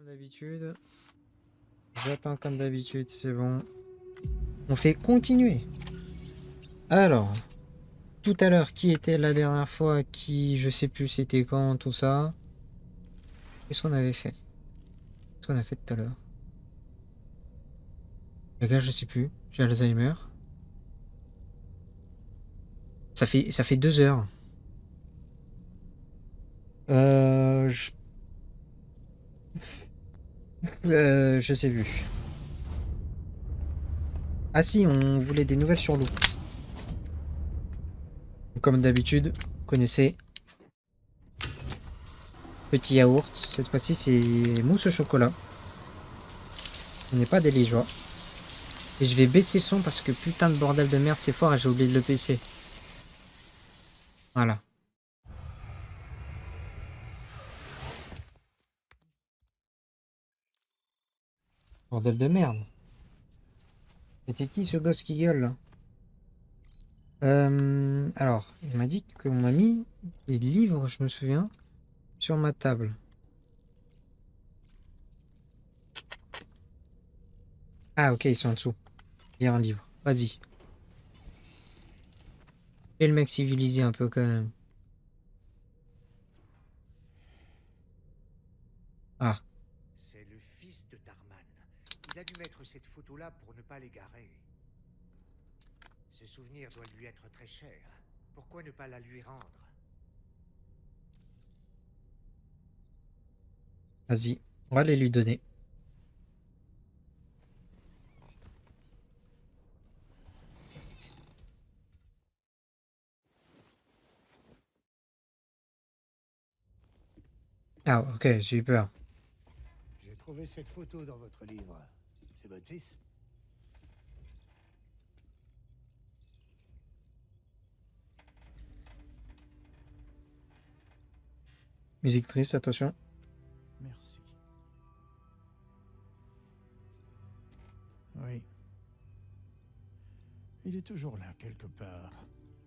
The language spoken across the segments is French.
d'habitude. J'attends comme d'habitude, c'est bon. On fait continuer. Alors, tout à l'heure, qui était la dernière fois, qui, je sais plus c'était quand, tout ça. Qu'est-ce qu'on avait fait? Qu'est-ce qu'on a fait tout à l'heure? Les gars, je sais plus. J'ai Alzheimer. Ça fait 2 heures. Euh, je... je sais plus. Ah si, on voulait des nouvelles sur l'eau. Comme d'habitude, vous connaissez. Petit yaourt. Cette fois-ci, c'est mousse au chocolat. On n'est pas des liégeois. Et je vais baisser le son parce que putain de bordel de merde, c'est fort et j'ai oublié de le baisser. Voilà. Bordel de merde. C'était qui ce gosse qui gueule là? Alors, il m'a dit qu'on m'a mis des livres, je me souviens, sur ma table. Ah ok, ils sont en dessous. Il y a un livre. Vas-y. Et le mec civilisé un peu quand même. Ah. C'est le fils de Tarman. Il a dû mettre cette photo-là pour ne pas l'égarer. Ce souvenir doit lui être très cher. Pourquoi ne pas la lui rendre? Vas-y. On va les lui donner. Ah ok, j'ai eu peur. J'ai trouvé cette photo dans votre livre. C'est votre fils? Musique triste, attention. Merci. Oui. Il est toujours là, quelque part,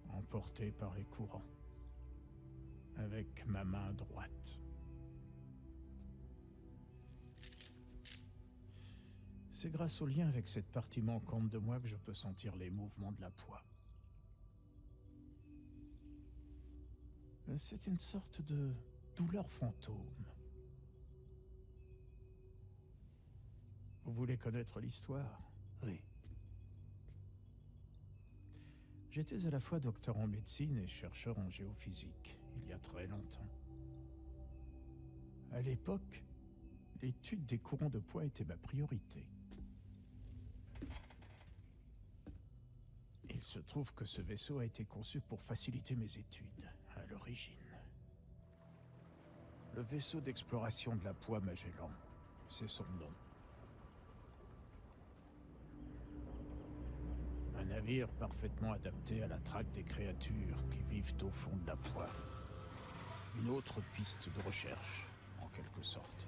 emporté par les courants. Avec ma main droite. C'est grâce au lien avec cette partie manquante de moi que je peux sentir les mouvements de la poix. C'est une sorte de douleur fantôme. Vous voulez connaître l'histoire? Oui. J'étais à la fois docteur en médecine et chercheur en géophysique, il y a très longtemps. À l'époque, l'étude des courants de poids était ma priorité. Il se trouve que ce vaisseau a été conçu pour faciliter mes études, à l'origine. Le vaisseau d'exploration de la poix Magellan, c'est son nom. Un navire parfaitement adapté à la traque des créatures qui vivent au fond de la poix. Une autre piste de recherche, en quelque sorte.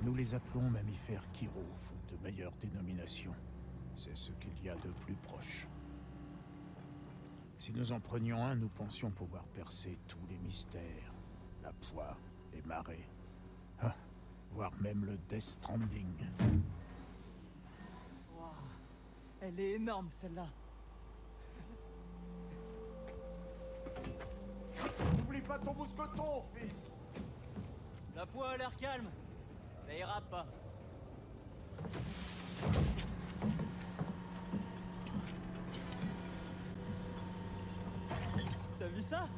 Nous les appelons mammifères Kiro, faute de meilleure dénomination. C'est ce qu'il y a de plus proche. Si nous en prenions un, nous pensions pouvoir percer tous les mystères. La poix, les marées, voire même le Death Stranding. Wow. Elle est énorme celle-là. N'oublie pas ton mousqueton, fils. La poix a l'air calme. Ça ira pas. T'as vu ça?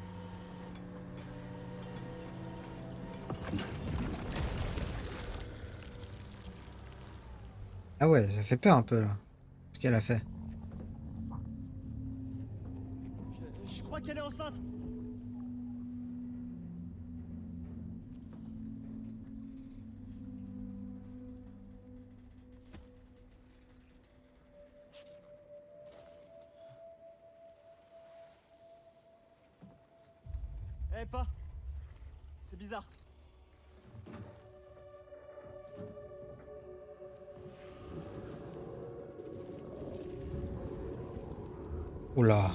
Ah ouais, ça fait peur un peu là. Ce qu'elle a fait. Je crois qu'elle est enceinte. Eh, pas. C'est bizarre. Oula.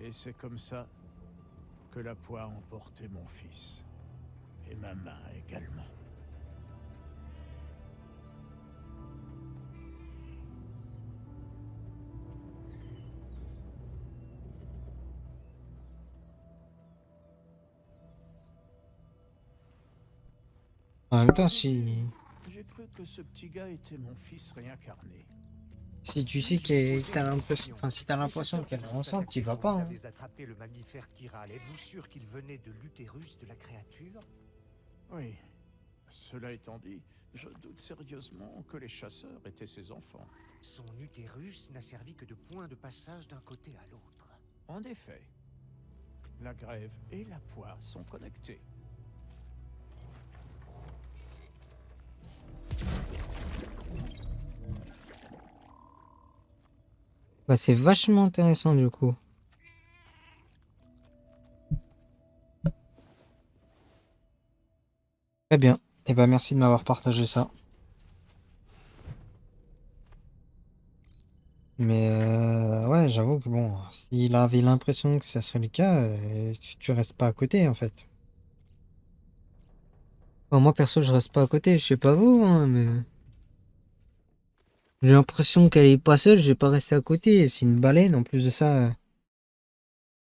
Et c'est comme ça que la poix a emporté mon fils. Et ma main également. En même temps, si, J'ai cru que ce petit gars était mon fils réincarné. si tu sais que t'as l'impression, enfin, si t'as l'impression qu'elle est enceinte, tu vas pas, Vous hein. avez attrapé le mammifère chiral. Êtes-vous sûr qu'il venait de l'utérus de la créature? Oui. Cela étant dit, je doute sérieusement que les chasseurs étaient ses enfants. Son utérus n'a servi que de point de passage d'un côté à l'autre. En effet, la grève et la poix sont connectés. Bah, c'est vachement intéressant du coup. Très bien. Et bah, merci de m'avoir partagé ça. Mais ouais, j'avoue que bon, s'il avait l'impression que ça serait le cas, tu restes pas à côté en fait. Bon, moi perso, je reste pas à côté, je sais pas vous, hein, mais j'ai l'impression qu'elle est pas seule, je vais pas rester à côté. C'est une baleine en plus de ça.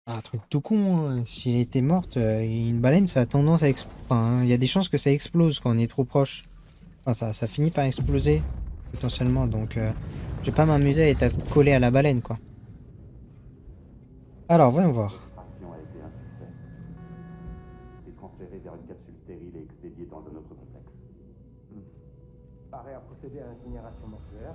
Un truc tout con, hein. Si elle était morte, une baleine, ça a tendance à enfin, il y a des chances que ça explose quand on est trop proche. Enfin, ça finit par exploser potentiellement, donc je vais pas m'amuser à être collé à la baleine, quoi. Alors, voyons voir. L'extraction a été un succès. C'est transféré vers une capsule stérile et expédié dans un autre complexe. Pareil à procéder à l'incinération mortuaire.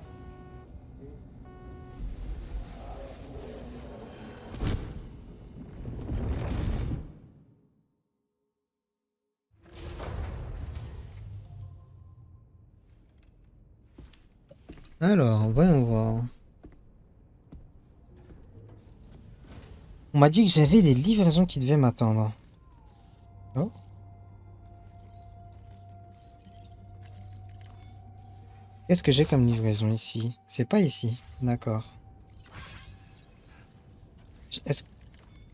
Alors, voyons voir. On m'a dit que j'avais des livraisons qui devaient m'attendre. Oh. Qu'est-ce que j'ai comme livraison ici? C'est pas ici. D'accord. Est-ce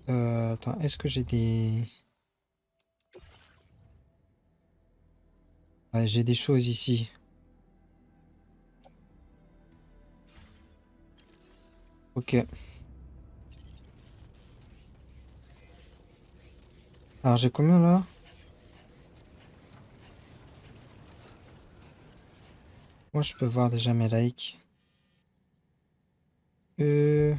attends, est-ce que j'ai des... Ouais, j'ai des choses ici. Ok. Alors j'ai combien là? Moi je peux voir déjà mes likes. Euh...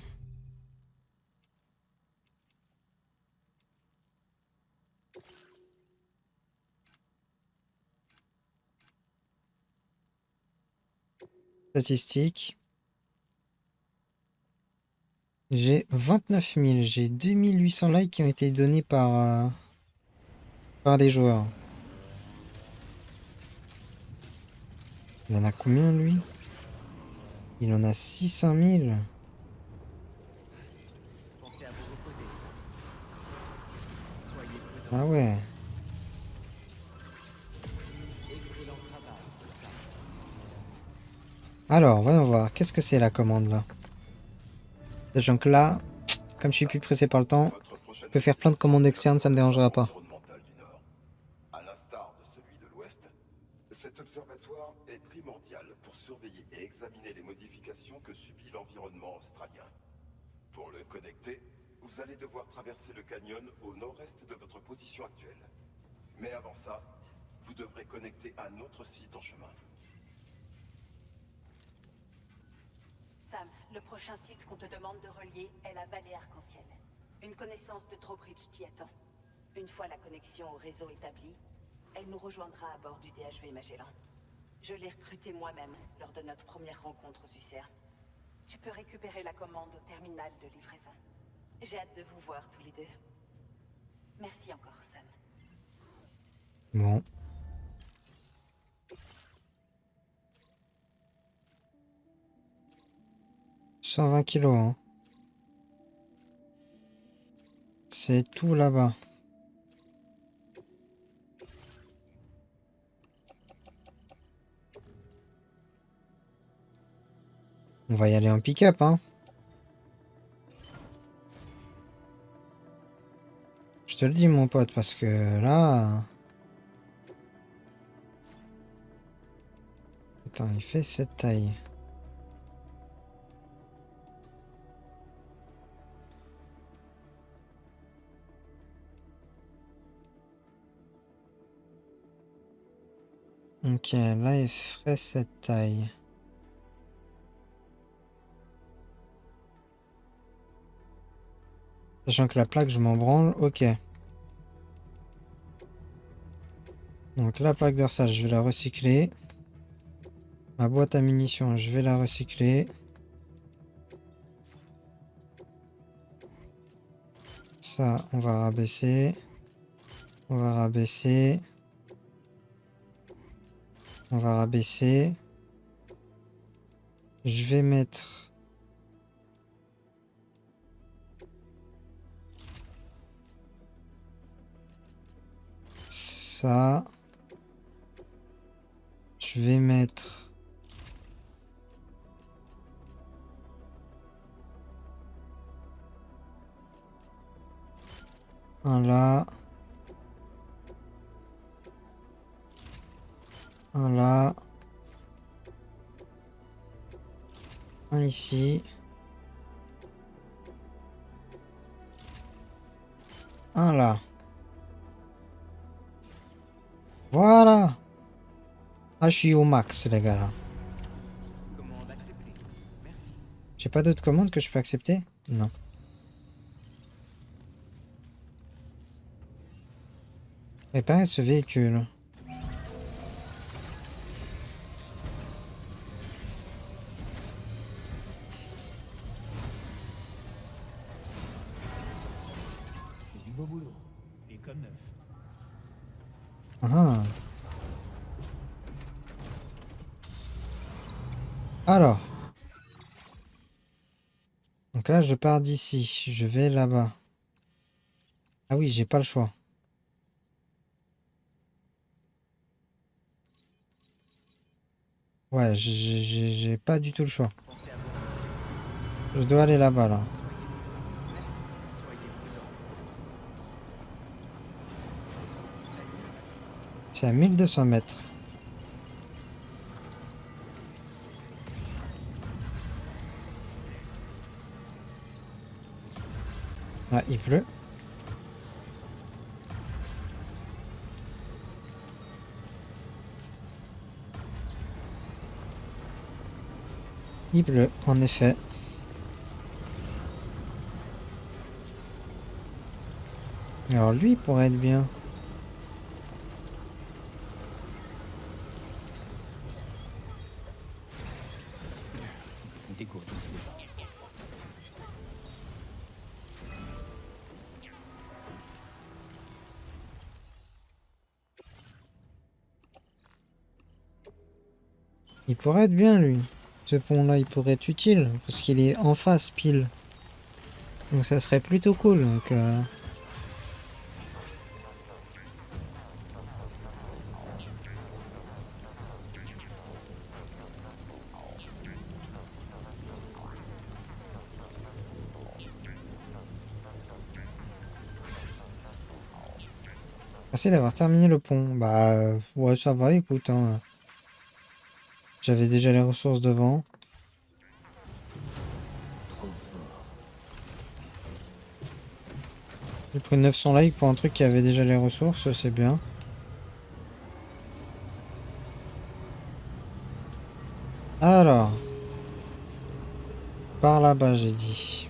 Statistiques. J'ai 29 000. J'ai 2800 likes qui ont été donnés par des joueurs. Il en a combien lui? Il en a 600 000. Pensez à vous reposer. Soyez prudents. Ah ouais. Excellent travail. Alors, voyons voir. Qu'est-ce que c'est la commande là? Sachant que là, comme je suis plus pressé par le temps, je peux faire plein de commandes externes, ça me dérangera pas. À l'instar de celui de l'Ouest, cet observatoire est primordial pour surveiller et examiner les modifications que subit l'environnement australien. Pour le connecter, vous allez devoir traverser le canyon au nord-est de votre position actuelle. Mais avant ça, vous devrez connecter un autre site en chemin. Sam, le prochain site qu'on te demande de relier est la vallée Arc-en-Ciel. Une connaissance de Trowbridge t'y attend. Une fois la connexion au réseau établie, elle nous rejoindra à bord du DHV Magellan. Je l'ai recruté moi-même lors de notre première rencontre aux UCER. Tu peux récupérer la commande au terminal de livraison. J'ai hâte de vous voir tous les deux. Merci encore, Sam. Bon. « 120 kilos, hein. C'est tout là-bas. On va y aller en pick-up, hein. Je te le dis, mon pote, parce que là... Attends, il fait cette taille. Ok, là, il ferait cette taille. Sachant que la plaque, je m'en branle, ok. Donc la plaque dorsale, je vais la recycler. Ma boîte à munitions, je vais la recycler. Ça, on va rabaisser. On va rabaisser. On va rabaisser. Je vais mettre... ça. Je vais mettre... un là. Un là. Un ici. Un là. Voilà. Ah, je suis au max, les gars, là. Commande acceptée. Merci. J'ai pas d'autres commandes que je peux accepter? Non. Réparer ce véhicule. C'est du beau boulot. Il est comme neuf. Ah. Alors. Donc là, je pars d'ici. Je vais là-bas. Ah oui, j'ai pas le choix. Ouais, j'ai pas du tout le choix. Pensez à vous. Je dois aller là-bas, là. Merci. Soyez prudents. C'est à 1200 mètres. Ah, il pleut. Il pleut, en effet. Alors lui, il pourrait être bien. Dégourdis les gens. Il pourrait être bien, lui. Ce pont-là, il pourrait être utile. Parce qu'il est en face, pile. Donc ça serait plutôt cool. Donc, Merci d'avoir terminé le pont. Bah, ouais, ça va, écoute. Hein. J'avais déjà les ressources devant. J'ai pris 900 likes pour un truc qui avait déjà les ressources, c'est bien. Alors. Par là-bas, j'ai dit.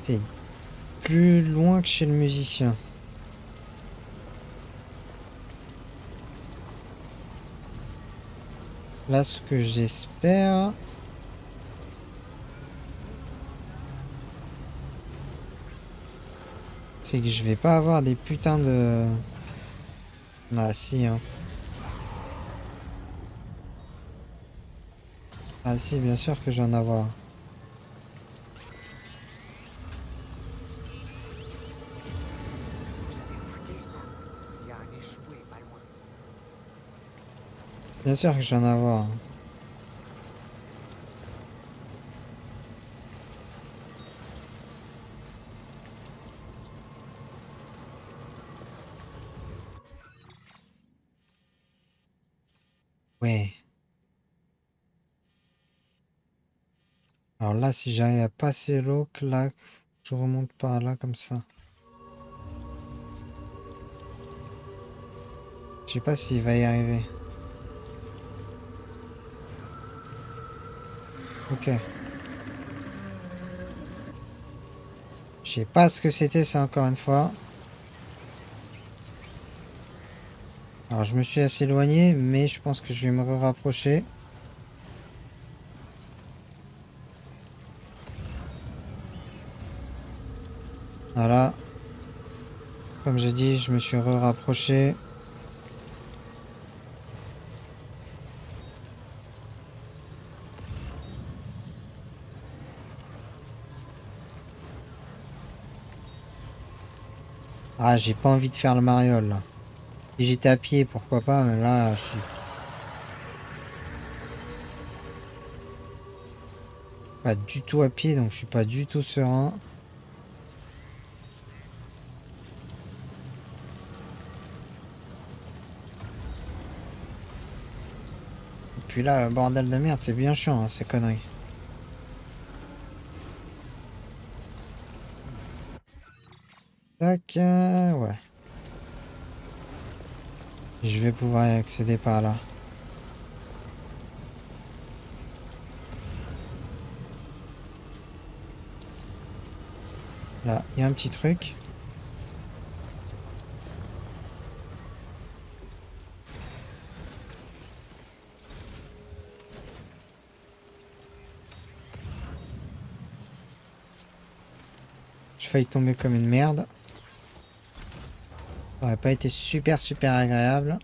C'est plus loin que chez le musicien. Là, ce que j'espère... c'est que je vais pas avoir des putains de... Ah si, hein. Ah si, bien sûr que je vais en avoir. Vous avez remarqué ça? Il y a un échoué pas loin. Bien sûr que je vais en avoir. Ouais. Alors là, si j'arrive à passer l'eau, clac, je remonte par là comme ça. Je sais pas s'il va y arriver. Ok. Je sais pas ce que c'était ça encore une fois. Alors je me suis assez éloigné, mais je pense que je vais me rapprocher. Voilà. Comme j'ai dit, je me suis rapproché. Ah, j'ai pas envie de faire le mariole là. Si j'étais à pied, pourquoi pas, mais là, je suis pas du tout à pied, donc je suis pas du tout serein. Et puis là, bordel de merde, c'est bien chiant, hein, ces conneries. Tac, ouais. Je vais pouvoir y accéder par là. Là, il y a un petit truc. Je failli tomber comme une merde. Ça aurait pas été super agréable.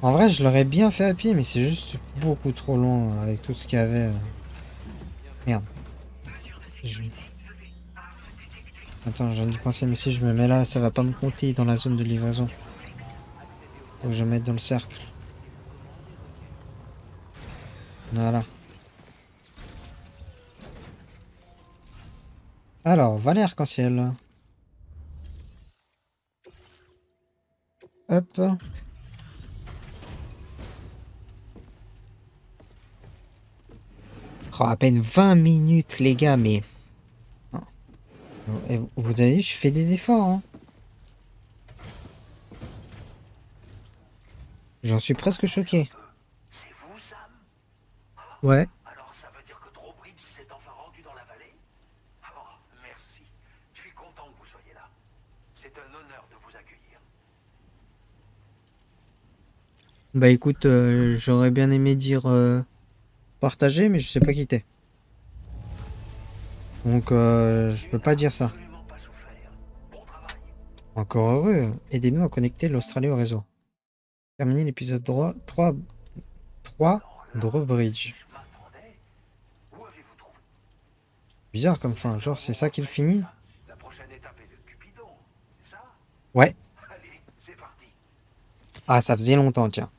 En vrai, je l'aurais bien fait à pied, mais c'est juste beaucoup trop long avec tout ce qu'il y avait. Merde. Je- Attends, j'ai dû penser, mais si je me mets là, ça va pas me compter dans la zone de livraison. Faut que je me mette dans le cercle. Voilà. Alors, Vallée Arc-en-Ciel. Hop. Oh, à peine 20 minutes, les gars, mais... Et vous avez vu, je fais des efforts, hein. J'en suis presque choqué. C'est vous, Sam? Ouais. Alors ça veut dire que Drawbridge s'est enfin rendu dans la vallée? Oh, merci. Je suis content que vous soyez là. C'est un honneur de vous accueillir. Bah écoute, j'aurais bien aimé dire partager, mais je sais pas quitter. Donc je peux pas dire ça. Absolument pas souffert. Bon travail. Encore heureux, aidez-nous à connecter l'Australie au réseau. Terminer l'épisode 3 Drawbridge. Je m'attendais. Où avez-vous trouvé? Bizarre comme fin, genre c'est ça qu'il finit? La prochaine étape est de Cupidon, c'est ça? Ouais. Allez, c'est parti. Ah, ça faisait longtemps, tiens.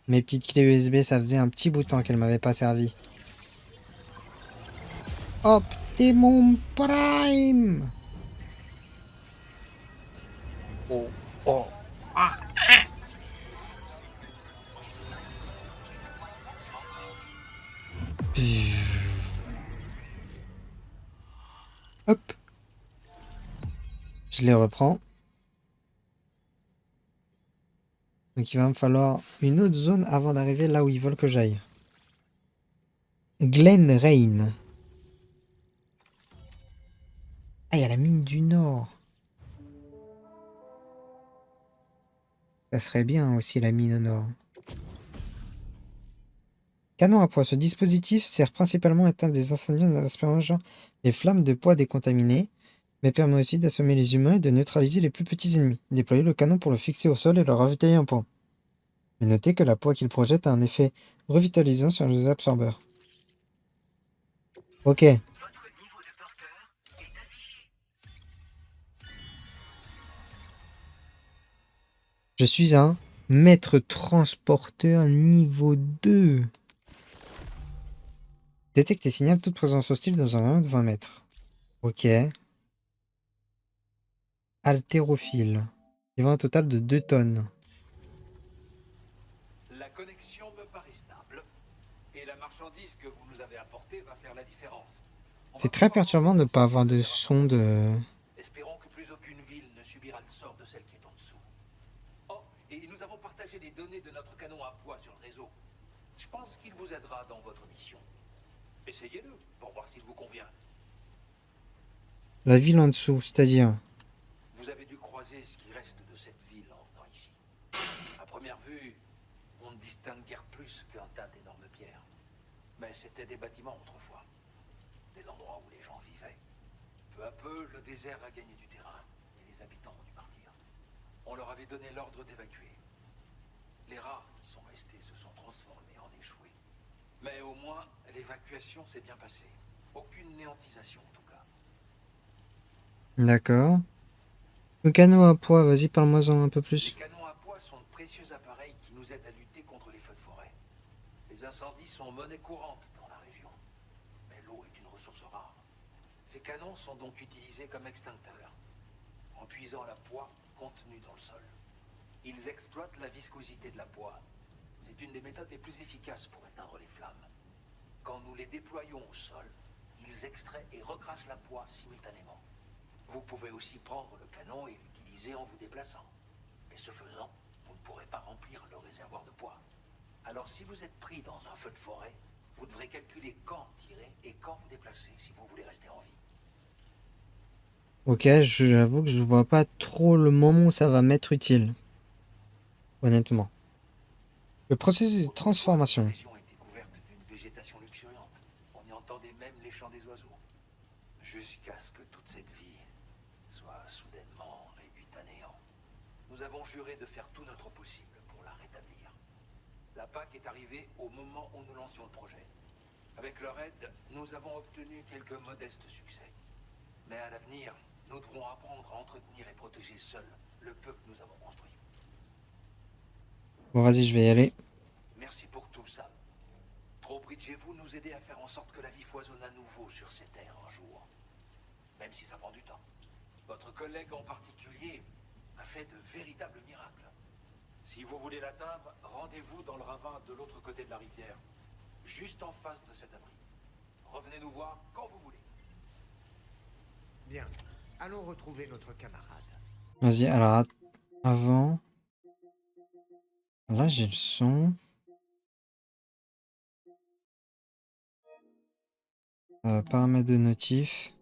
Mes petites clés USB, ça faisait un petit bout de temps qu'elles m'avaient pas servi. Optimum Prime! Oh, oh. Hop. Je les reprends. Donc il va me falloir une autre zone avant d'arriver là où ils veulent que j'aille. Glen Rain. Ah, il y a la mine du Nord. Ça serait bien aussi la mine au Nord. Canon à poids. Ce dispositif sert principalement à éteindre des incendies en aspergeant les flammes de poids décontaminées, mais permet aussi d'assommer les humains et de neutraliser les plus petits ennemis. Déployez le canon pour le fixer au sol et le ravitailler en point. Mais notez que la poids qu'il projette a un effet revitalisant sur les absorbeurs. Ok. Je suis un maître transporteur niveau 2. Détecte et signale toute présence hostile dans un rayon de 20 mètres. Ok. Haltérophile. Il va un total de 2 tonnes. La connexion me paraît stable. Et la marchandise que vous nous avez apportée va faire la différence. C'est très perturbant de ne pas avoir de sonde. Espérons que plus aucune ville ne subira le sort de celle qui est en dessous. Oh, et nous avons partagé les données de notre canon à poids sur le réseau. Je pense qu'il vous aidera dans votre mission. Essayez-le pour voir s'il vous convient. La ville en dessous, c'est-à-dire. Vous avez dû croiser ce qui reste de cette ville en venant ici. À première vue, on ne distingue guère plus qu'un tas d'énormes pierres. Mais c'était des bâtiments autrefois. Des endroits où les gens vivaient. Peu à peu, le désert a gagné du terrain et les habitants ont dû partir. On leur avait donné l'ordre d'évacuer. Les rares qui sont restés se sont transformés en échoués. Mais au moins, l'évacuation s'est bien passée. Aucune néantisation en tout cas. D'accord. Le canot à poids, vas-y, parle-moi-en un peu plus. Les canons à poids sont de précieux appareils qui nous aident à lutter contre les feux de forêt. Les incendies sont monnaie courante dans la région. Mais l'eau est une ressource rare. Ces canons sont donc utilisés comme extincteurs, en puisant la poix contenue dans le sol. Ils exploitent la viscosité de la poix. C'est une des méthodes les plus efficaces pour éteindre les flammes. Quand nous les déployons au sol, ils extraient et recrachent la poix simultanément. Vous pouvez aussi prendre le canon et l'utiliser en vous déplaçant. Mais ce faisant, vous ne pourrez pas remplir le réservoir de poids. Alors si vous êtes pris dans un feu de forêt, vous devrez calculer quand tirer et quand vous déplacer si vous voulez rester en vie. Ok, j'avoue que je vois pas trop le moment où ça va m'être utile. Honnêtement. Le processus de transformation. La région était couverte d'une végétation luxuriante. On y entendait même les chants des oiseaux. Jusqu'à ce que toute cette vie soit soudainement réduite à néant. Nous avons juré de faire tout notre possible pour la rétablir. La PAC est arrivée au moment où nous lancions le projet. Avec leur aide, nous avons obtenu quelques modestes succès. Mais à l'avenir, nous devrons apprendre à entretenir et protéger seuls le peu que nous avons construit. Bon, vas-y, je vais y aller. Merci pour tout, Sam. Trowbridge et vous nous aidez à faire en sorte que la vie foisonne à nouveau sur ces terres un jour. Même si ça prend du temps. Votre collègue en particulier a fait de véritables miracles. Si vous voulez l'atteindre, rendez-vous dans le ravin de l'autre côté de la rivière, juste en face de cet abri. Revenez nous voir quand vous voulez. Bien, allons retrouver notre camarade. Vas-y, alors avant. Là, j'ai le son. Paramètres de notif.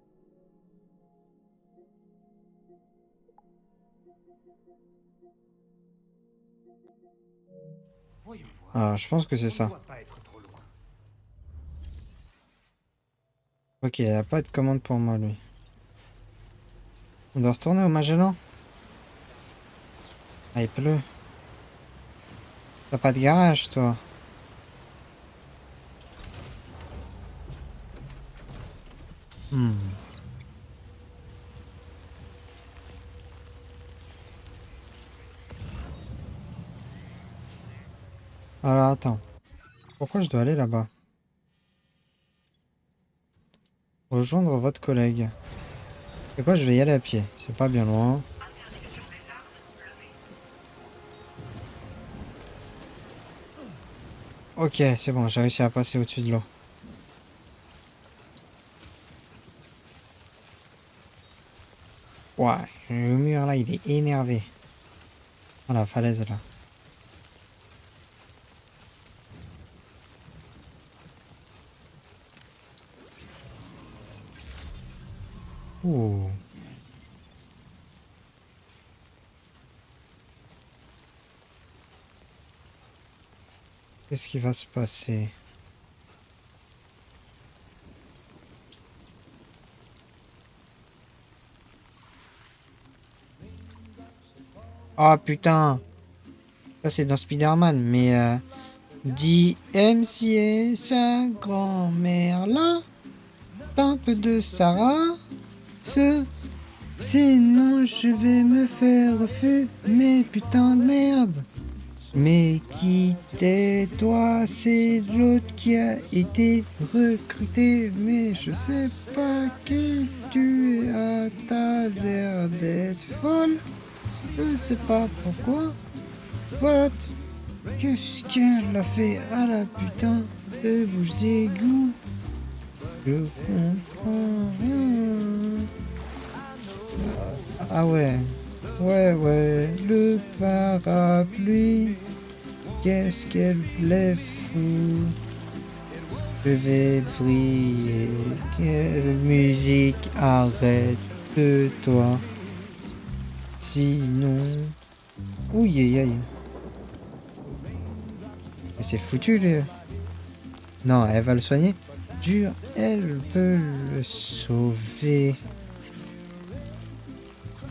Voyons voir. Alors, je pense que c'est On ne ça. doit pas être trop loin. Ok, il n'y a pas de commande pour moi, lui. On doit retourner au Magellan? Ah, il pleut. T'as pas de garage, toi? Alors, attends. Pourquoi je dois aller là-bas? Rejoindre votre collègue. C'est quoi, je vais y aller à pied. C'est pas bien loin. Ok, c'est bon, j'ai réussi à passer au-dessus de l'eau. Ouais, le mur là, il est énervé. Ah, la falaise là. Ouh. Qu'est-ce qui va se passer? Oh putain! Ça c'est dans Spider-Man, mais DMCA, sa grand-mère là, un peu de Sarah, sinon je vais me faire fumer, putain de merde. Mais qui tais-toi, c'est l'autre qui a été recruté. Mais je sais pas qui tu es, ah, t'as l'air d'être folle. Je sais pas pourquoi. What? Qu'est-ce qu'elle a fait à la putain de bouche d'égout? Je comprends rien. Ah ouais. Ouais, le parapluie. Qu'est-ce qu'elle voulait fou? Je vais briller. Quelle musique, arrête-toi. Sinon... Ouïe, aïe, aïe. Mais c'est foutu, lui. Non, elle va le soigner. Dur, elle peut le sauver.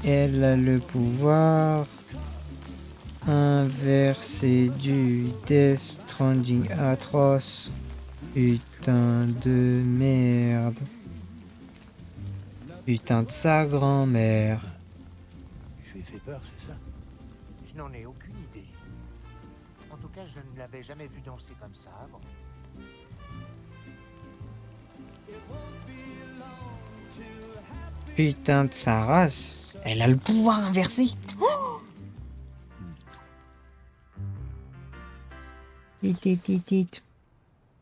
Elle a le pouvoir inversé du Death Stranding atroce. Putain de merde. Putain de sa grand-mère. Je lui ai fait peur, c'est ça? Je n'en ai aucune idée. En tout cas, je ne l'avais jamais vu danser comme ça avant. Putain de sa race. Elle a le pouvoir inversé. Oh, tit.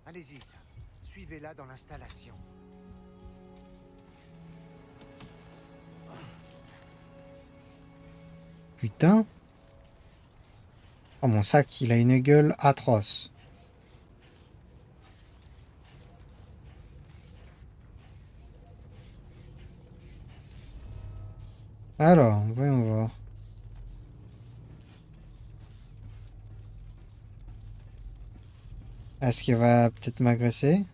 Allez-y, Sam. Suivez-la dans l'installation. Putain. Oh, mon sac, il a une gueule atroce. Alors, voyons voir. Est-ce qu'il va peut-être m'agresser?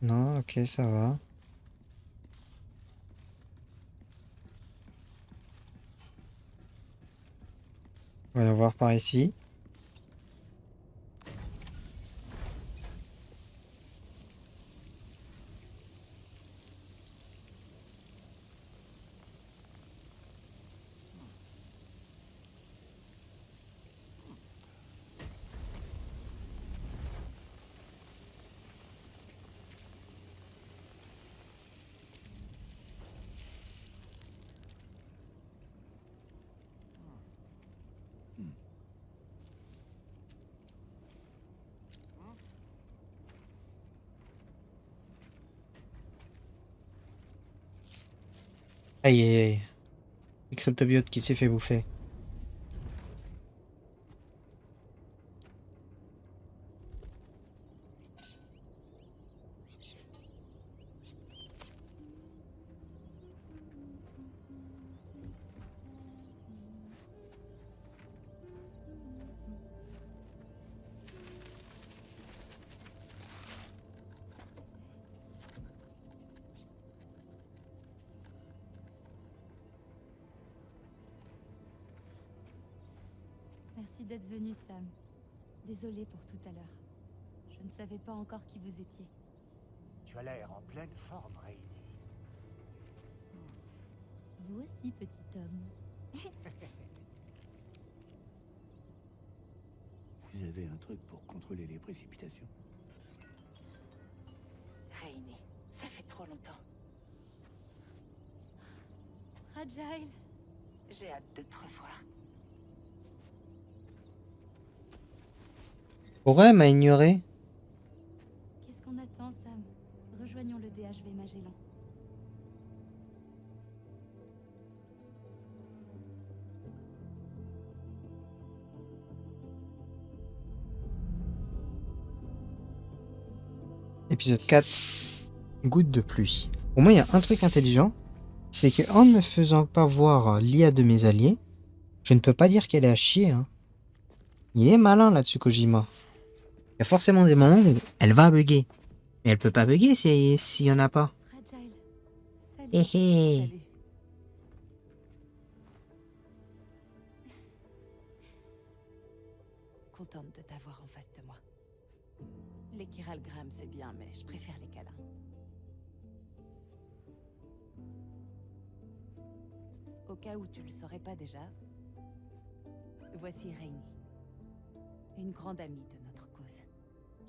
Non, ok, ça va. Voyons voir par ici. Aïe aïe aïe. Le cryptobiote qui s'est fait bouffer. Merci d'être venu, Sam. Désolée pour tout à l'heure. Je ne savais pas encore qui vous étiez. Tu as l'air en pleine forme, Rainy. Vous aussi, petit homme. Vous avez un truc pour contrôler les précipitations? Rainy, ça fait trop longtemps. Fragile. J'ai hâte de te revoir. Pourquoi elle m'a ignoré? Qu'est-ce qu'on attend, Sam? Rejoignons le DHV Magellan. Épisode 4. Goutte de pluie. Au moins, il y a un truc intelligent. C'est que en ne me faisant pas voir l'IA de mes alliés, je ne peux pas dire qu'elle est à chier. Hein. Il est malin là-dessus, Kojima. Il y a forcément des moments où elle va bugger. Mais elle peut pas bugger s'il y en a pas. Fragile. Salut. Hé hé. Salut. Contente de t'avoir en face de moi. Les chiralgrammes, c'est bien, mais je préfère les câlins. Au cas où tu le saurais pas déjà, Voici Rainy, une grande amie de notre cause.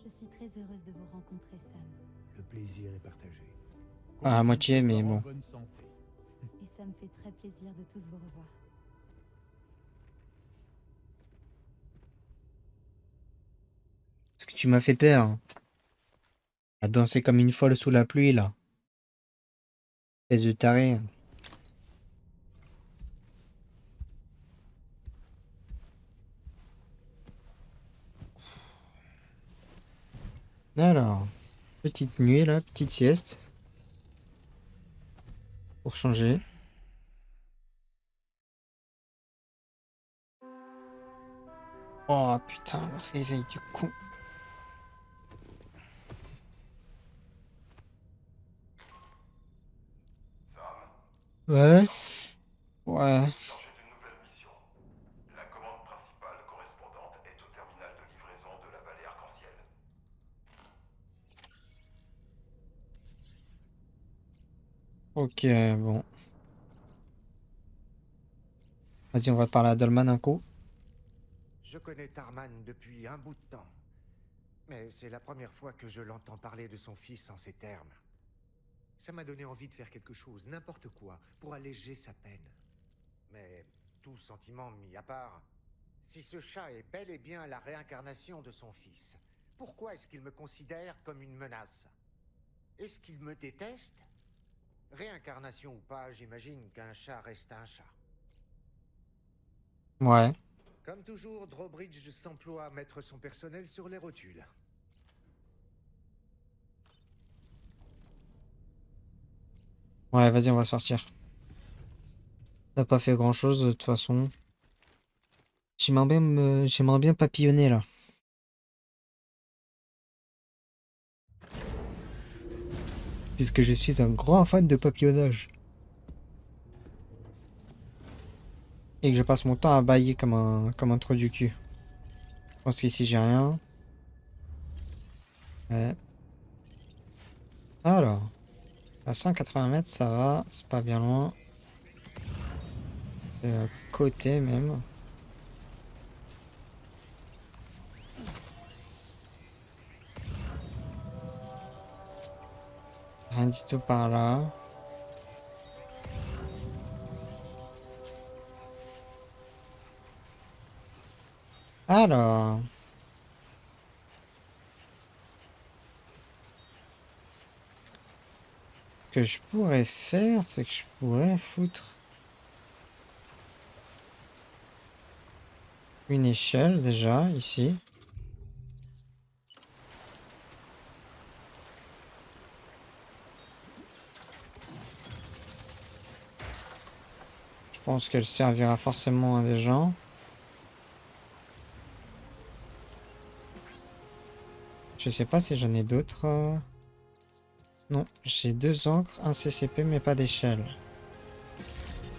Je suis très heureuse de vous rencontrer, Sam. Le plaisir est partagé. À moitié, mais bon. En bonne santé. Et ça me fait très plaisir de tous vous revoir. Parce que tu m'as fait peur. Hein. À danser comme une folle sous la pluie, là. Espèce de taré. Alors, petite nuit, là, petite sieste. Pour changer. Oh putain, le réveil du con. Ouais. Ouais. Chargé d'une nouvelle mission. La commande principale correspondante est au terminal de livraison de la vallée Arc-en-Ciel. Ok, bon. Vas-y, on va parler à Dolman un coup. Je connais Tarman depuis un bout de temps. Mais c'est la première fois que je l'entends parler de son fils en ces termes. Ça m'a donné envie de faire quelque chose, n'importe quoi, pour alléger sa peine. Mais, tout sentiment mis à part, si ce chat est bel et bien la réincarnation de son fils, pourquoi est-ce qu'il me considère comme une menace? Est-ce qu'il me déteste? Réincarnation ou pas, j'imagine qu'un chat reste un chat. Ouais. Comme toujours, Drawbridge s'emploie à mettre son personnel sur les rotules. Ouais, vas-y, on va sortir. T'as pas fait grand-chose, de toute façon. J'aimerais bien papillonner, là. Puisque je suis un grand fan de papillonnage. Et que je passe mon temps à bailler comme un trou du cul. Je pense qu'ici, j'ai rien. Ouais. Alors. À 180 mètres, ça va. C'est pas bien loin. C'est à côté, même. Rien du tout par là. Alors. Ce que je pourrais faire, c'est que je pourrais foutre une échelle déjà ici. Je pense qu'elle servira forcément à des gens. Je sais pas si j'en ai d'autres. Non, j'ai 2 encres, un CCP, mais pas d'échelle.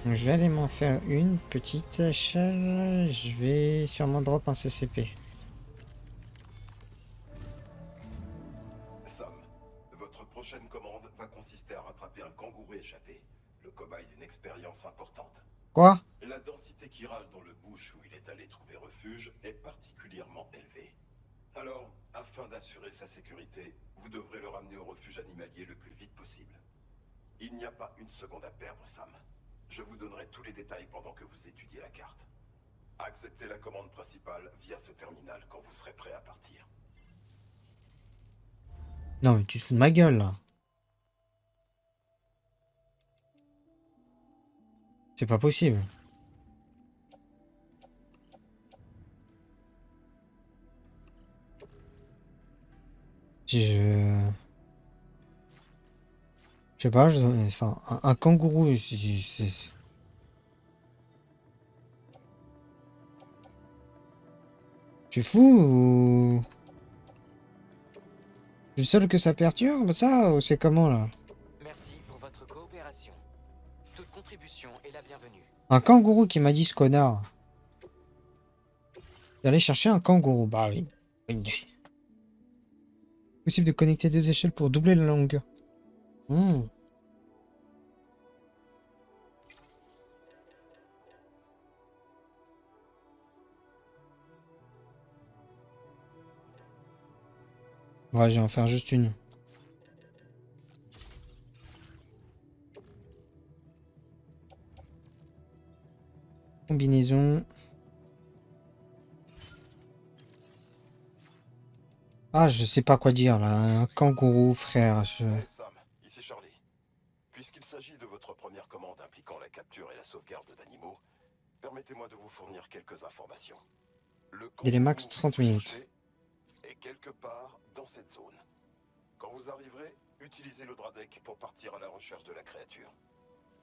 Donc je vais aller m'en faire une petite échelle. Je vais sûrement drop un CCP. Sam, votre prochaine commande va consister à rattraper un kangourou échappé, le cobaye d'une expérience importante. Quoi? La densité chirale dans le bush où il est allé trouver refuge est particulièrement élevée. Alors, afin d'assurer sa sécurité, vous devrez le ramener au refuge animalier le plus vite possible. Il n'y a pas une seconde à perdre, Sam. Je vous donnerai tous les détails pendant que vous étudiez la carte. Acceptez la commande principale via ce terminal quand vous serez prêt à partir. Non, mais tu te fous de ma gueule, là. C'est pas possible. Si je... Je sais pas, enfin, un kangourou, Tu es fou ou... Je suis seul que ça perturbe, ça, ou c'est comment, là? Merci pour votre coopération. Toute contribution est la bienvenue. Un kangourou qui m'a dit ce connard. D'aller chercher un kangourou, bah oui. Possible de connecter 2 échelles pour doubler la longueur. Ouais, je vais en faire juste une. Combinaison. Ah, je sais pas quoi dire là. Un kangourou, frère. Hey Sam, ici Charlie. Puisqu'il s'agit de votre première commande impliquant la capture et la sauvegarde d'animaux, permettez-moi de vous fournir quelques informations. Le Délai max kangourou 30 que vous minutes. cherchez est quelque part dans cette zone. Quand vous arriverez, utilisez le Dradek pour partir à la recherche de la créature.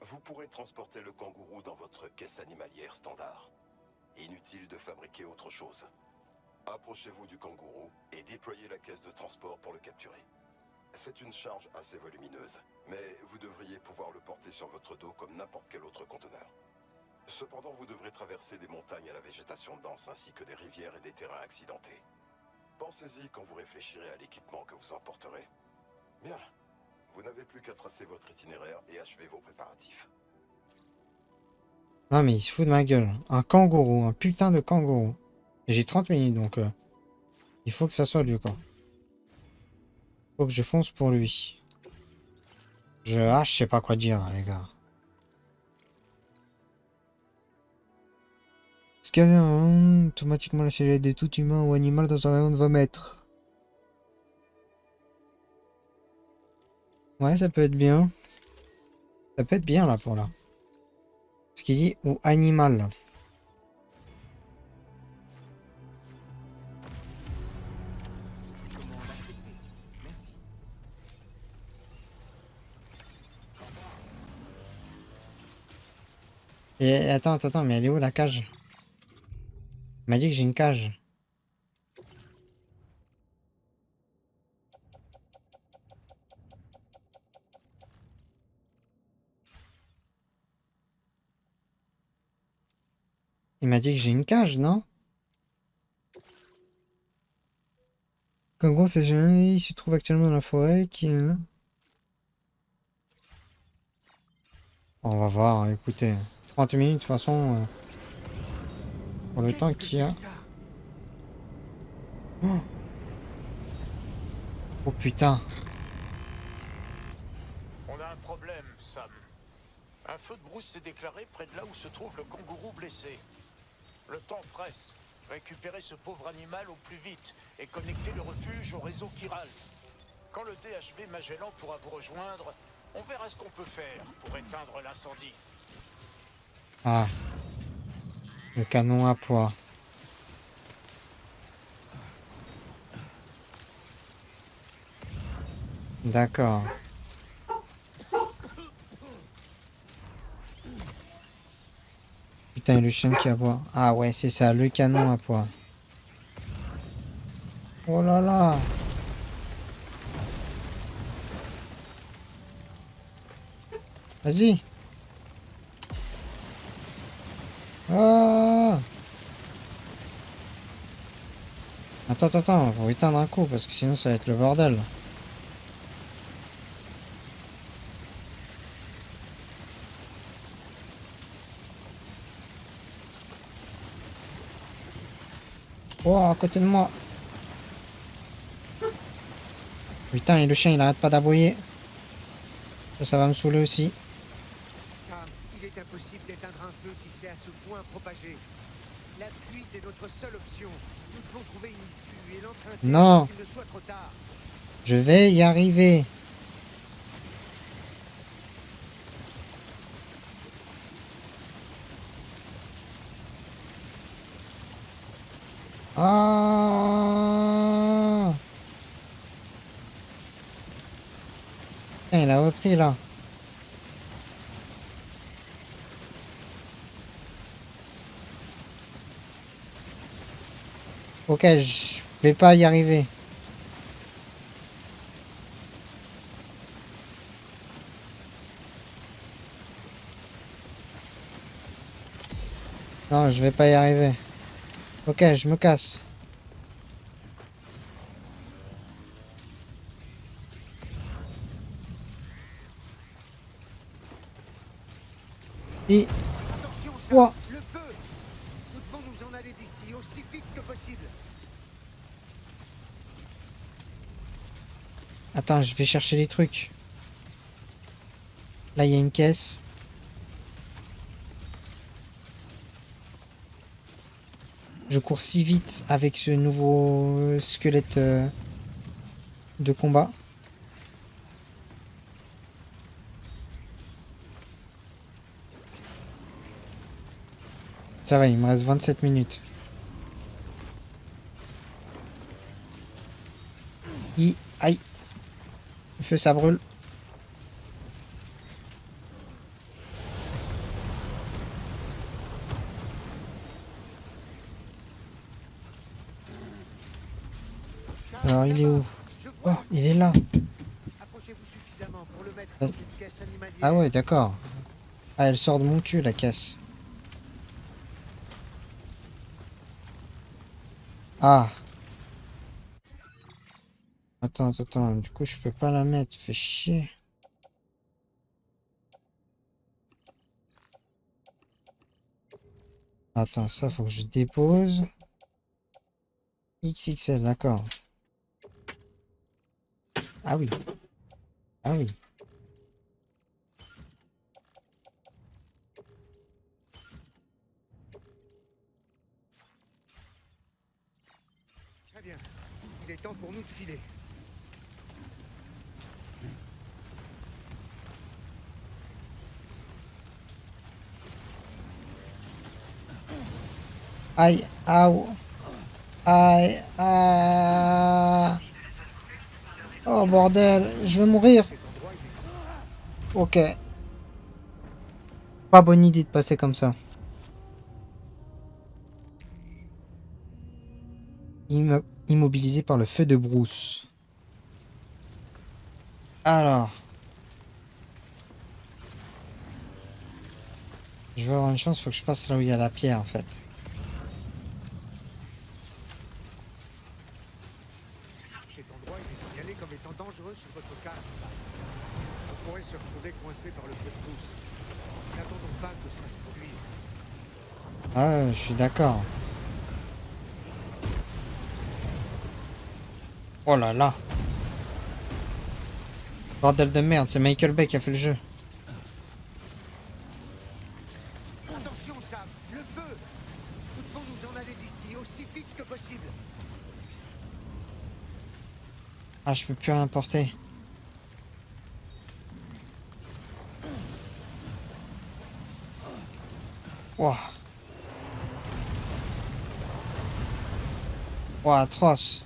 Vous pourrez transporter le kangourou dans votre caisse animalière standard. Inutile de fabriquer autre chose. Approchez-vous du kangourou et déployez la caisse de transport pour le capturer. C'est une charge assez volumineuse, mais vous devriez pouvoir le porter sur votre dos comme n'importe quel autre conteneur. Cependant, vous devrez traverser des montagnes à la végétation dense ainsi que des rivières et des terrains accidentés. Pensez-y quand vous réfléchirez à l'équipement que vous emporterez. Bien, vous n'avez plus qu'à tracer votre itinéraire et achever vos préparatifs. Non mais il se fout de ma gueule. Un kangourou, un putain de kangourou. Et j'ai 30 minutes donc il faut que ça soit lui quoi. Faut que je fonce pour lui. Je sais pas quoi dire les gars. Scanner automatiquement la silhouette de tout humain ou animal dans un rayon de 20 mètres. Ouais, ça peut être bien. Ça peut être bien là pour là. Ce qu'il dit ou animal. Et attends, mais elle est où la cage? Il m'a dit que j'ai une cage. Il m'a dit que j'ai une cage, non? Kangourou, c'est jamais. Il se trouve actuellement dans la forêt qui. On va voir, hein, écoutez. 30 minutes de toute façon. Pour le temps qu'il y a. Oh, oh putain. On a un problème, Sam. Un feu de brousse s'est déclaré près de là où se trouve le kangourou blessé. Le temps presse. Récupérer ce pauvre animal au plus vite et connecter le refuge au réseau chiral. Quand le DHB Magellan pourra vous rejoindre, on verra ce qu'on peut faire pour éteindre l'incendie. Ah. Le canon à poids. D'accord. Putain, le chien qui aboie. Ah ouais, c'est ça, le canon à poids. Oh là là. Vas-y. Ah. Attends, faut éteindre un coup parce que sinon ça va être le bordel. Oh, à côté de moi. Putain, et le chien il arrête pas d'aboyer. Ça va me saouler aussi. Sam, il est impossible d'éteindre un feu qui s'est à ce point propagé. La fuite est notre seule option. Nous devons trouver une issue et l'emprunter Non. avant qu'il ne soit trop tard. Je vais y arriver. Ah. Putain, il a repris là. Ok, je vais pas y arriver. Non, je vais pas y arriver. Ok, je me casse. Et... Attention, Sam, Ouah. le feu. Nous devons nous en aller d'ici aussi vite que possible. Attends, je vais chercher les trucs. Là, il y a une caisse. Je cours si vite avec ce nouveau squelette de combat. Ça va, il me reste 27 minutes. Aïe. Le feu, ça brûle. Alors, il est où? Oh, il est là. Approchez-vous suffisamment pour le mettre Euh, dans une caisse animalière. Ah ouais, d'accord. Ah, elle sort de mon cul, la caisse. Ah. Attends. Du coup, je peux pas la mettre. Fait chier. Attends, ça, faut que je dépose. XXL, d'accord. Ah oui. Ah oui. Très bien. Il est temps pour nous de filer. Aïe. Aïe. Aïe. Ah. Oh bordel, je vais mourir. Ok. Pas bonne idée de passer comme ça. Immobilisé par le feu de brousse. Alors. Je vais avoir une chance, faut que je passe là où il y a la pierre en fait. Cet endroit il est signalé comme étant dangereux sur votre carte, ça. On pourrait se retrouver coincé par le feu de brousse. N'attendons pas que ça se produise. Ah, je suis d'accord. Oh là là. Bordel de merde, c'est Michael Bay qui a fait le jeu. Attention, Sam, le feu! Nous devons nous en aller d'ici aussi vite que possible. Ah, je peux plus rien porter. Ouah. Ouah, atroce.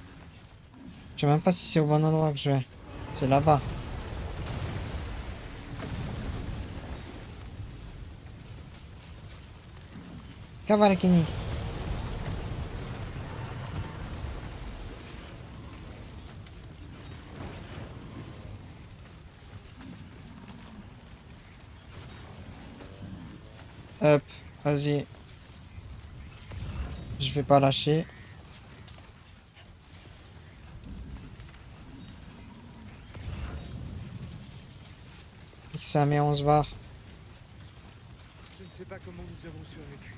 Je sais même pas si c'est au bon endroit que je vais. C'est là-bas. Cavarakini. Hop, vas-y. Je vais pas lâcher. Ça met 11 barres. Je ne sais pas comment nous avons survécu.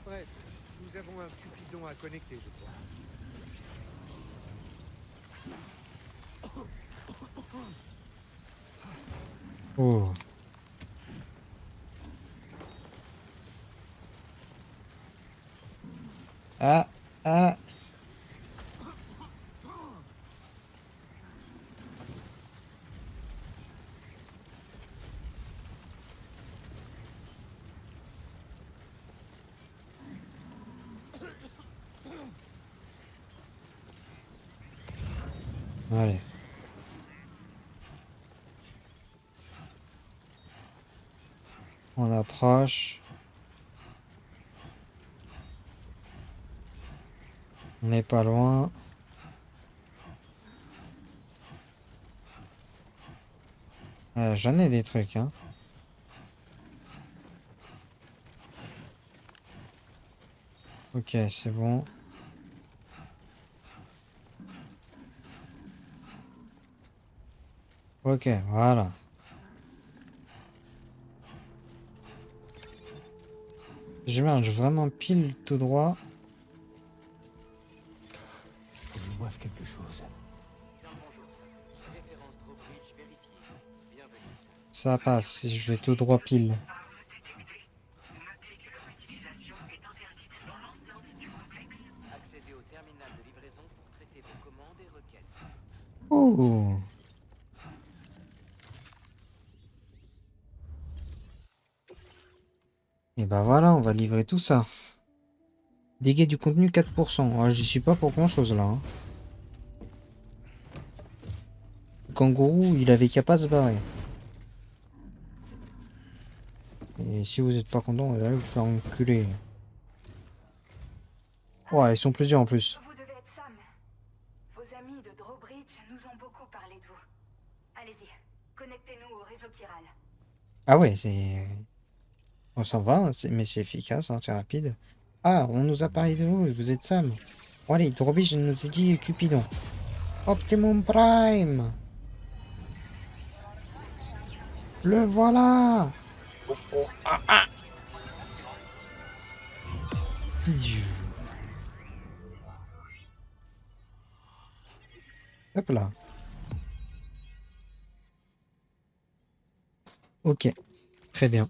Bref, nous avons un cupidon à connecter, je crois. Oh. Ah. Allez. On approche. On n'est pas loin. J'en ai des trucs, hein. Ok, c'est bon. Ok, voilà. Je marche vraiment pile tout droit. Je boive quelque chose. ça passe, je vais tout droit pile. Accédez au terminal de livraison pour traiter vos commandes et requêtes. Oh. Et bah voilà, on va livrer tout ça. Dégâts du contenu 4%. Ah, j'y suis pas pour grand chose là. Hein. Le kangourou, il avait qu'à pas se barrer. Et si vous êtes pas content, on va vous faire enculer. Ouais, ils sont plusieurs en plus. Vous devez être Sam. Vos amis de Drawbridge nous ont beaucoup parlé de vous. Allez-y, connectez-nous au réseau chiral. Ah ouais, c'est... On s'en va, hein, mais c'est efficace, hein, c'est rapide. Ah, on nous a parlé de vous, vous êtes Sam. Bon allez, Drawbridge nous a dit Cupidon. Optimum Prime. Le voilà. Oh, oh, ah, ah. Bzzz. Hop là. Ok, très bien.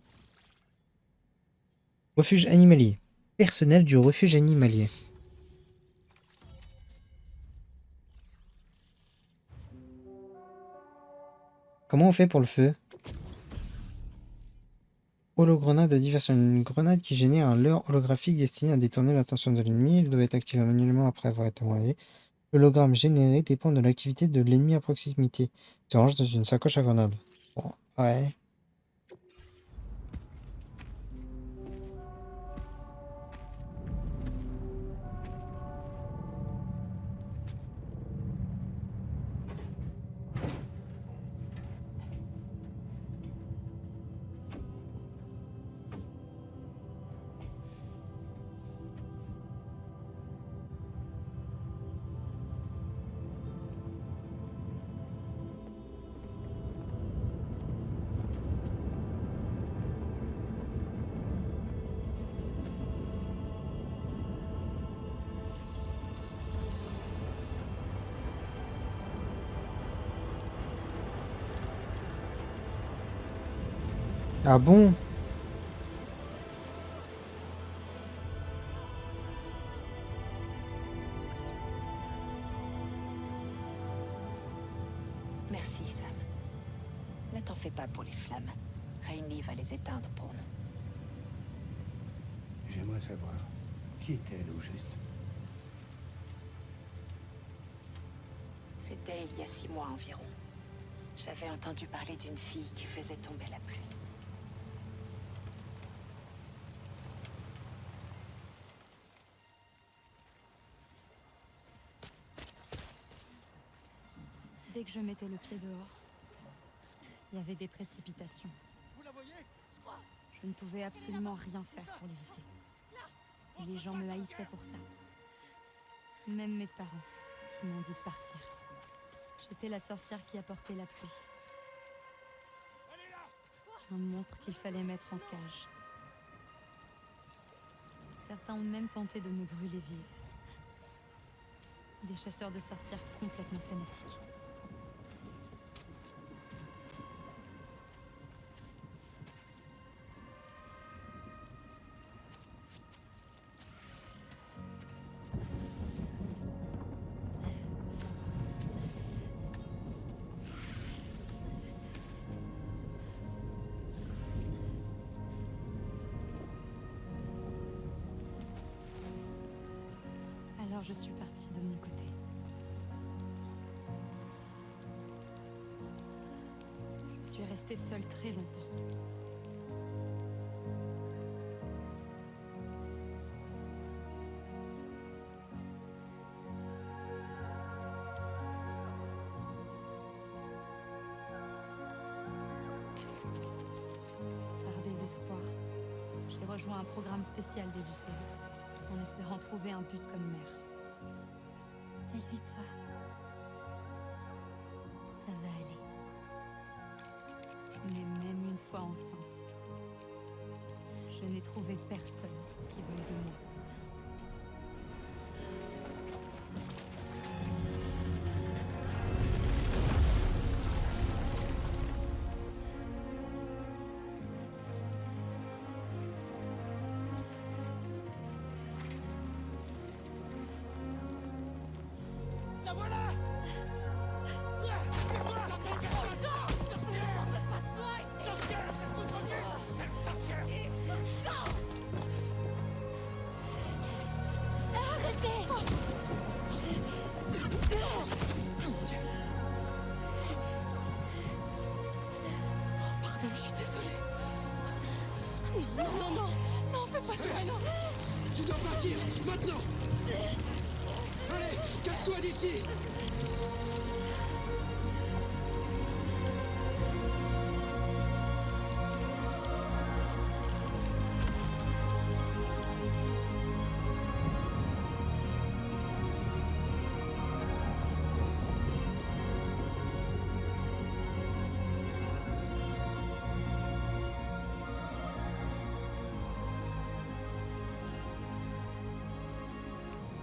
Refuge animalier. Personnel du refuge animalier. Comment on fait pour le feu? Hologrenade de diversion. Une grenade qui génère un leurre holographique destiné à détourner l'attention de l'ennemi. Il doit être activé manuellement après avoir été envoyé. L'hologramme généré dépend de l'activité de l'ennemi à proximité. Se range dans une sacoche à grenade. Bon, ouais. Ah bon? Merci, Sam. Ne t'en fais pas pour les flammes. Rainy va les éteindre pour nous. J'aimerais savoir, qui est-elle au juste? C'était il y a 6 mois environ. J'avais entendu parler d'une fille qui faisait tomber la pluie. Dès que je mettais le pied dehors, il y avait des précipitations. Vous la voyez? Je ne pouvais absolument rien faire pour l'éviter. Et les gens me haïssaient pour ça. Même mes parents, qui m'ont dit de partir. J'étais la sorcière qui apportait la pluie. Un monstre qu'il fallait mettre en cage. Certains ont même tenté de me brûler vive. Des chasseurs de sorcières complètement fanatiques. Alors je suis partie de mon côté. Je suis restée seule très longtemps. Par désespoir, j'ai rejoint un programme spécial des UCL, en espérant trouver un but comme mère. Salut toi. Ça va aller. Mais même une fois enceinte, je n'ai trouvé personne qui veuille de moi. sortir, maintenant. Allez, casse-toi d'ici.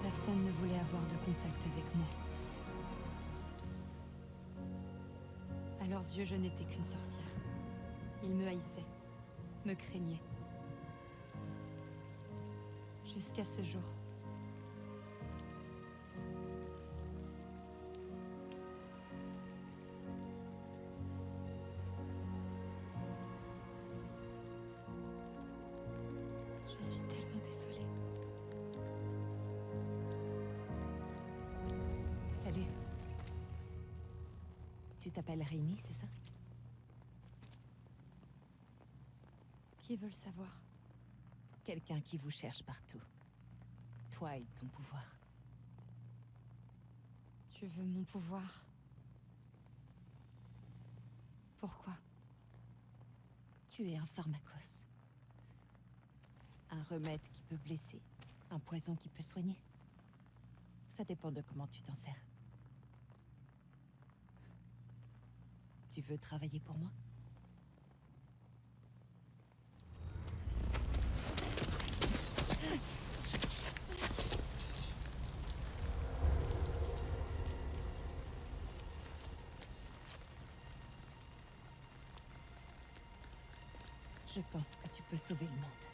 Personne ne voulait avoir de contact avec moi. À leurs yeux, je n'étais qu'une sorcière. Ils me haïssaient, me craignaient. Jusqu'à ce jour. Je suis tellement désolée. Salut. Tu t'appelles Rainy, c'est ça? Qui veut le savoir? Quelqu'un qui vous cherche partout. Toi et ton pouvoir. Tu veux mon pouvoir? Pourquoi? Tu es un pharmacos. Un remède qui peut blesser. Un poison qui peut soigner. Ça dépend de comment tu t'en sers. Tu veux travailler pour moi? Je pense que tu peux sauver le monde.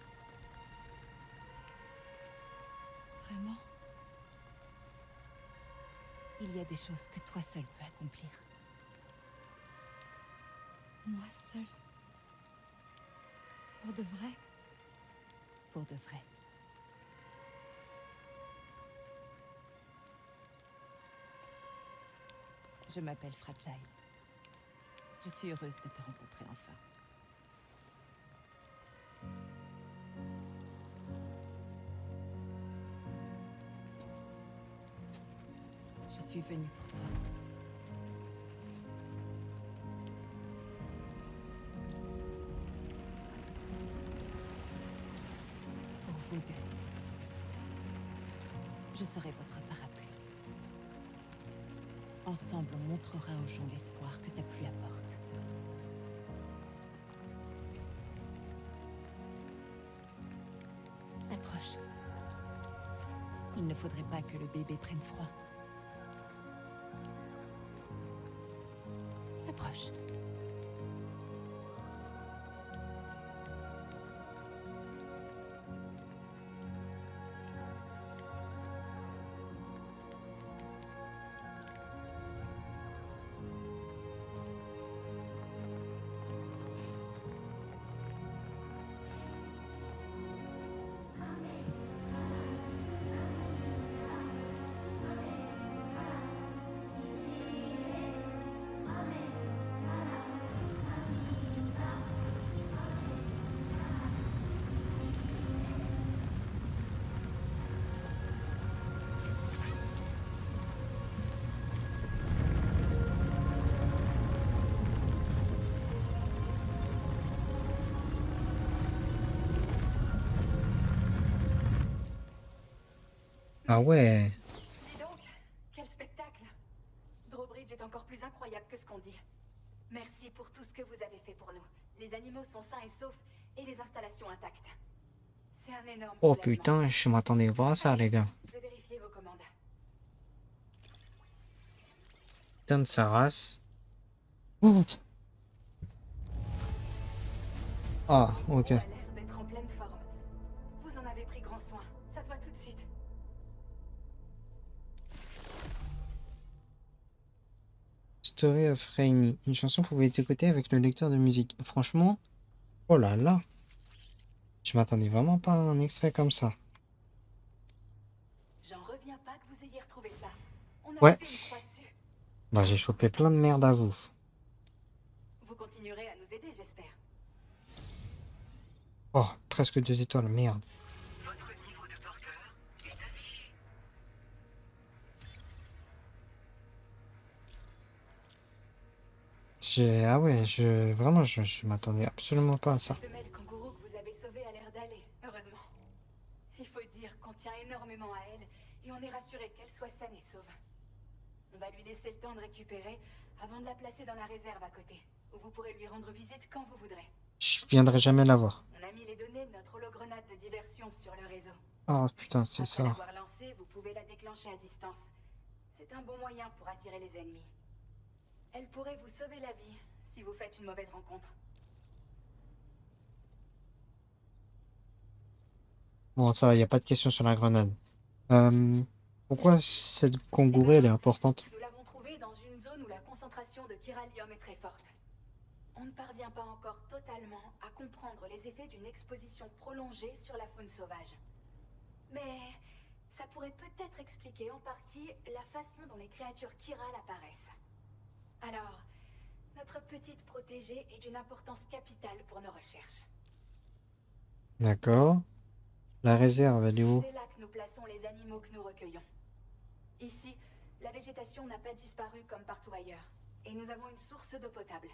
Vraiment? Il y a des choses que toi seul peux accomplir. Moi seule? Pour de vrai? Pour de vrai. Je m'appelle Fragile. Je suis heureuse de te rencontrer enfin. Je suis venue pour toi. Pour vous deux. Je serai votre parapluie. Ensemble, on montrera aux gens l'espoir que ta pluie apporte. Approche. Il ne faudrait pas que le bébé prenne froid. Approche. Ah ouais. Dis donc, quel spectacle. Drawbridge est encore plus incroyable que ce qu'on dit. Merci pour tout ce que vous avez fait pour nous. Les animaux sont sains et saufs, et les installations intactes. C'est un énorme Oh soulagement. putain, je m'attendais pas à ça, les gars. Je vais vérifier vos commandes. Putain de sa race. Ouh. Ah, ok. A l'air d'être en pleine forme. Vous en avez pris grand soin. Ça se voit tout de suite. Story of Rainy. Une chanson pouvait être écoutée avec le lecteur de musique. Franchement, oh là là. Je m'attendais vraiment pas à un extrait comme ça. J'en reviens pas que vous ayez retrouvé ça. On a Ouais. fait une croix dessus. Bah j'ai chopé plein de merde à vous. Vous continuerez à nous aider, j'espère. Oh, presque 2 étoiles, merde. Votre niveau de porteur Ah ouais, vraiment, je m'attendais absolument pas à ça. La femelle kangourou que vous avez sauvée a l'air d'aller, heureusement. Il faut dire qu'on tient énormément à elle et on est rassuré qu'elle soit saine et sauve. On va lui laisser le temps de récupérer avant de la placer dans la réserve à côté, où vous pourrez lui rendre visite quand vous voudrez. Je viendrai jamais la voir. On a mis les données de notre hologrenade de diversion sur le réseau. Oh putain, c'est Après ça. l'avoir lancée, vous pouvez la déclencher à distance. C'est un bon moyen pour attirer les ennemis. Elle pourrait vous sauver la vie si vous faites une mauvaise rencontre. Bon, ça va, il n'y a pas de question sur la grenade. Pourquoi cette kangourou, elle est importante? Nous l'avons trouvée dans une zone où la concentration de chiralium est très forte. On ne parvient pas encore totalement à comprendre les effets d'une exposition prolongée sur la faune sauvage. Mais ça pourrait peut-être expliquer en partie la façon dont les créatures chirales apparaissent. Alors, notre petite protégée est d'une importance capitale pour nos recherches. D'accord. La réserve, elle est où? C'est là que nous plaçons les animaux que nous recueillons. Ici, la végétation n'a pas disparu comme partout ailleurs, et nous avons une source d'eau potable.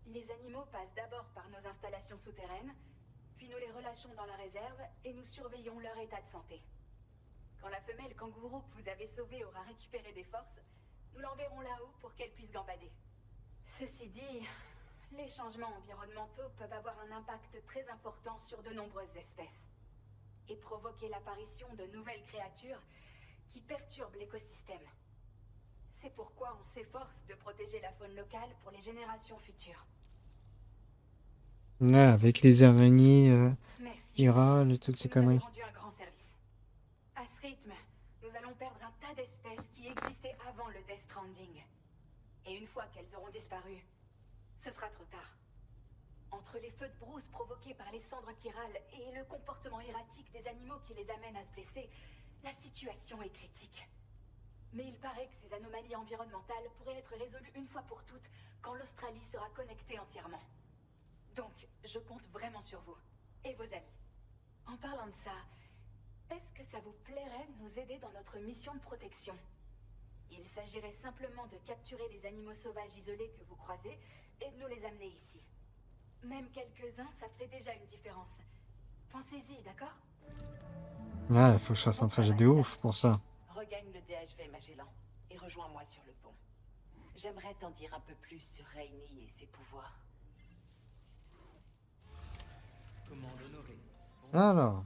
Les animaux passent d'abord par nos installations souterraines, puis nous les relâchons dans la réserve et nous surveillons leur état de santé. Quand la femelle kangourou que vous avez sauvée aura récupéré des forces, nous l'enverrons là-haut pour qu'elle puisse gambader. Ceci dit, les changements environnementaux peuvent avoir un impact très important sur de nombreuses espèces et provoquer l'apparition de nouvelles créatures qui perturbent l'écosystème. C'est pourquoi on s'efforce de protéger la faune locale pour les générations futures. Ouais, avec les araignées, Merci. spirales et toutes ces Vous nous avez conneries. rendu un grand service. À ce rythme, nous allons perdre un tas d'espèces qui existaient avant le Death Stranding. Et une fois qu'elles auront disparu, ce sera trop tard. Entre les feux de brousse provoqués par les cendres chirales et le comportement erratique des animaux qui les amènent à se blesser, la situation est critique. Mais il paraît que ces anomalies environnementales pourraient être résolues une fois pour toutes quand l'Australie sera connectée entièrement. Donc, je compte vraiment sur vous et vos amis. En parlant de ça, est-ce que ça vous plairait de nous aider dans notre mission de protection? Il s'agirait simplement de capturer les animaux sauvages isolés que vous croisez et de nous les amener ici. Même quelques-uns, ça ferait déjà une différence. Pensez-y, d'accord? Ouais, il faut que je fasse un trajet de ouf pour ça. Regagne le DHV, Magellan, et rejoins-moi sur le pont. J'aimerais t'en dire un peu plus sur Rainy et ses pouvoirs. Comment l'honorer? Alors,